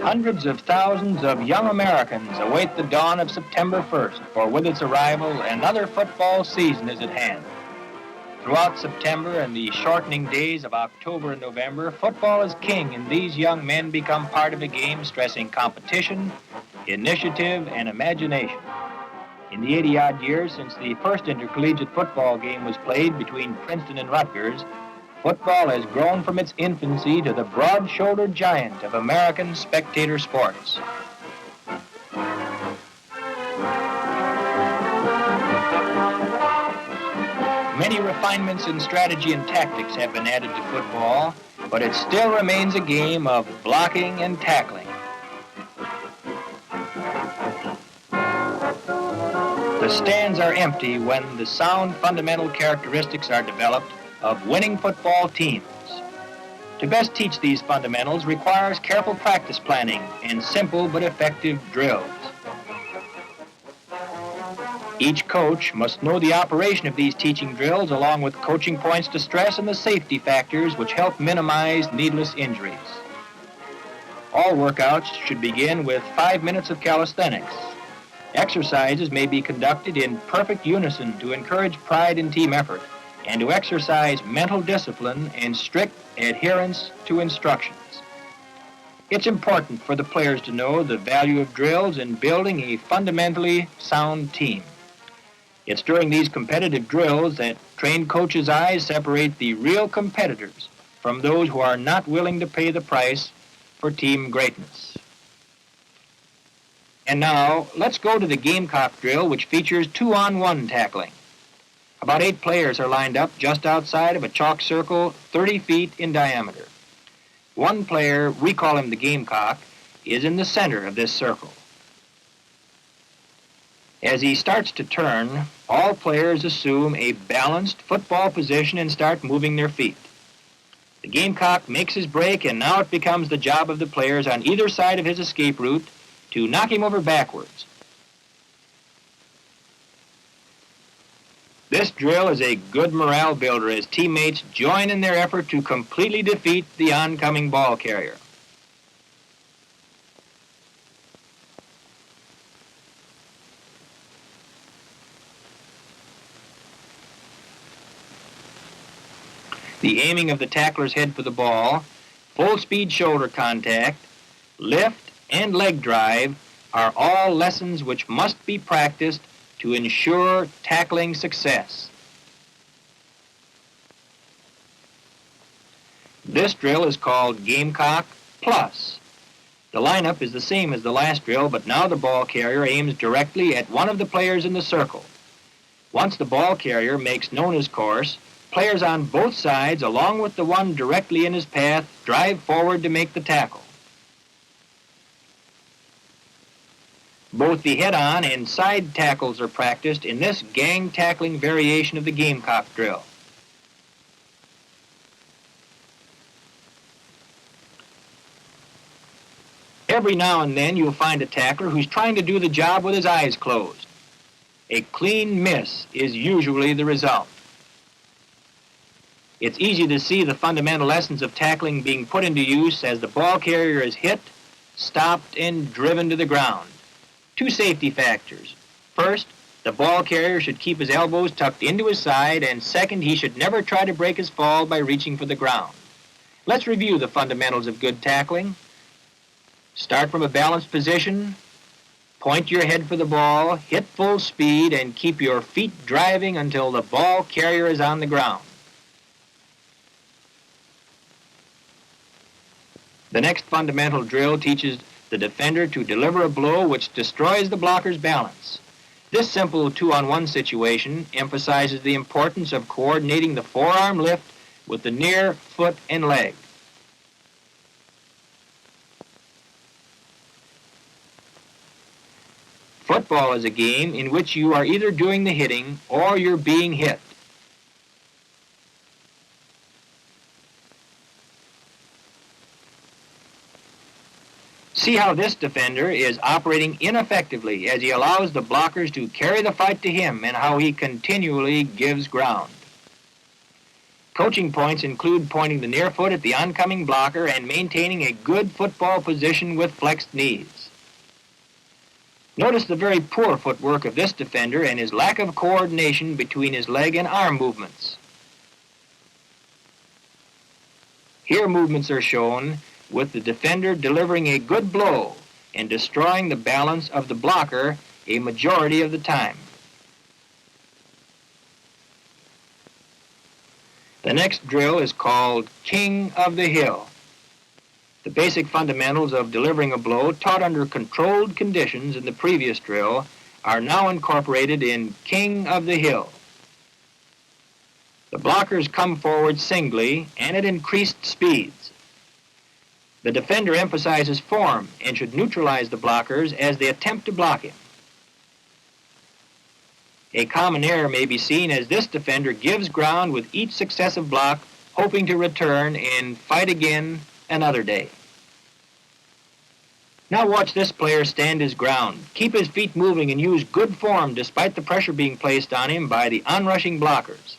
Hundreds of thousands of young Americans await the dawn of September 1st, for with its arrival, another football season is at hand. Throughout September and the shortening days of October and November, football is king, and these young men become part of a game stressing competition, initiative, and imagination. In the 80-odd years since the first intercollegiate football game was played between Princeton and Rutgers, football has grown from its infancy to the broad-shouldered giant of American spectator sports. Many refinements in strategy and tactics have been added to football, but it still remains a game of blocking and tackling. The stands are empty when the sound fundamental characteristics are developed of winning football teams. To best teach these fundamentals requires careful practice planning and simple but effective drills. Each coach must know the operation of these teaching drills along with coaching points to stress and the safety factors which help minimize needless injuries. All workouts should begin with 5 minutes of calisthenics. Exercises may be conducted in perfect unison to encourage pride in team effort and to exercise mental discipline and strict adherence to instructions. It's important for the players to know the value of drills in building a fundamentally sound team. It's during these competitive drills that trained coaches' eyes separate the real competitors from those who are not willing to pay the price for team greatness. And now, let's go to the Gamecock drill, which features 2-on-1 tackling. About 8 players are lined up just outside of a chalk circle 30 feet in diameter. One player, we call him the Gamecock, is in the center of this circle. As he starts to turn, all players assume a balanced football position and start moving their feet. The Gamecock makes his break, and now it becomes the job of the players on either side of his escape route to knock him over backwards. This drill is a good morale builder as teammates join in their effort to completely defeat the oncoming ball carrier. The aiming of the tackler's head for the ball, full speed shoulder contact, lift, and leg drive are all lessons which must be practiced to ensure tackling success. This drill is called Gamecock Plus. The lineup is the same as the last drill, but now the ball carrier aims directly at one of the players in the circle. Once the ball carrier makes known his course, players on both sides, along with the one directly in his path, drive forward to make the tackle. Both the head-on and side tackles are practiced in this gang tackling variation of the Gamecock drill. Every now and then you'll find a tackler who's trying to do the job with his eyes closed. A clean miss is usually the result. It's easy to see the fundamental lessons of tackling being put into use as the ball carrier is hit, stopped, and driven to the ground. 2 safety factors. First, the ball carrier should keep his elbows tucked into his side, and second, he should never try to break his fall by reaching for the ground. Let's review the fundamentals of good tackling. Start from a balanced position, point your head for the ball, hit full speed, and keep your feet driving until the ball carrier is on the ground. The next fundamental drill teaches the defender to deliver a blow which destroys the blocker's balance. This simple 2-on-1 situation emphasizes the importance of coordinating the forearm lift with the near foot and leg. Football is a game in which you are either doing the hitting or you're being hit. See how this defender is operating ineffectively as he allows the blockers to carry the fight to him and how he continually gives ground. Coaching points include pointing the near foot at the oncoming blocker and maintaining a good football position with flexed knees. Notice the very poor footwork of this defender and his lack of coordination between his leg and arm movements. Here movements are shown with the defender delivering a good blow and destroying the balance of the blocker a majority of the time. The next drill is called King of the Hill. The basic fundamentals of delivering a blow taught under controlled conditions in the previous drill are now incorporated in King of the Hill. The blockers come forward singly and at increased speeds. The defender emphasizes form and should neutralize the blockers as they attempt to block him. A common error may be seen as this defender gives ground with each successive block, hoping to return and fight again another day. Now watch this player stand his ground, keep his feet moving, and use good form despite the pressure being placed on him by the onrushing blockers.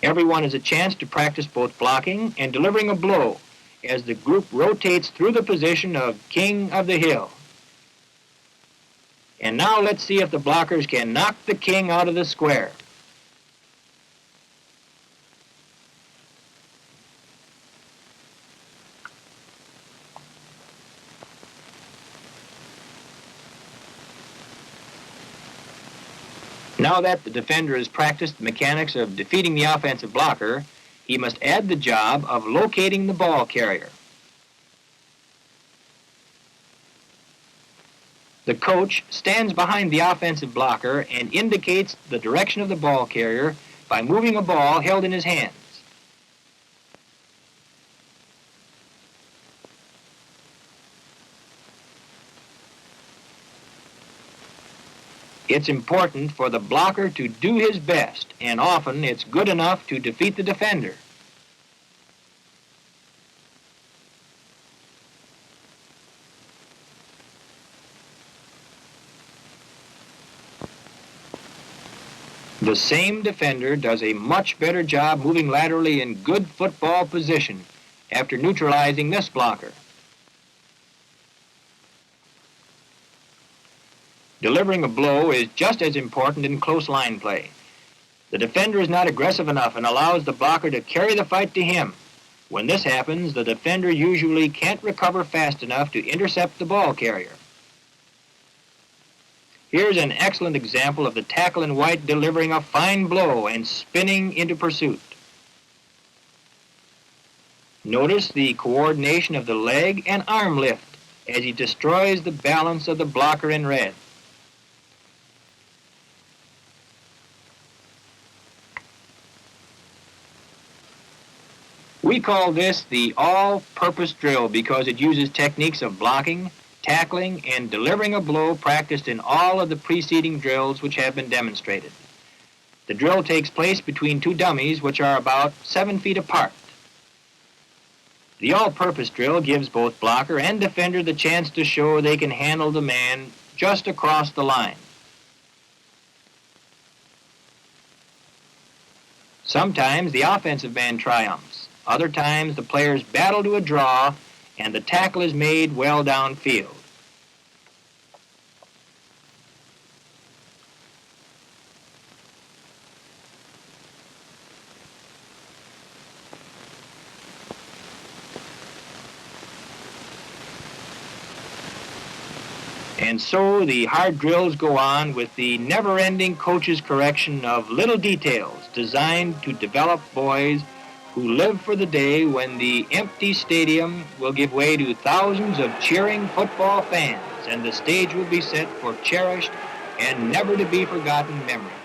Everyone has a chance to practice both blocking and delivering a blow as the group rotates through the position of King of the Hill. And now let's see if the blockers can knock the king out of the square. Now that the defender has practiced the mechanics of defeating the offensive blocker, he must add the job of locating the ball carrier. The coach stands behind the offensive blocker and indicates the direction of the ball carrier by moving a ball held in his hands. It's important for the blocker to do his best, and often it's good enough to defeat the defender. The same defender does a much better job moving laterally in good football position after neutralizing this blocker. Delivering a blow is just as important in close line play. The defender is not aggressive enough and allows the blocker to carry the fight to him. When this happens, the defender usually can't recover fast enough to intercept the ball carrier. Here's an excellent example of the tackle in white delivering a fine blow and spinning into pursuit. Notice the coordination of the leg and arm lift as he destroys the balance of the blocker in red. We call this the all-purpose drill because it uses techniques of blocking, tackling, and delivering a blow practiced in all of the preceding drills which have been demonstrated. The drill takes place between two dummies which are about 7 feet apart. The all-purpose drill gives both blocker and defender the chance to show they can handle the man just across the line. Sometimes the offensive man triumphs. Other times the players battle to a draw and the tackle is made well downfield. And so the hard drills go on with the never-ending coach's correction of little details designed to develop boys who live for the day when the empty stadium will give way to thousands of cheering football fans and the stage will be set for cherished and never-to-be-forgotten memories.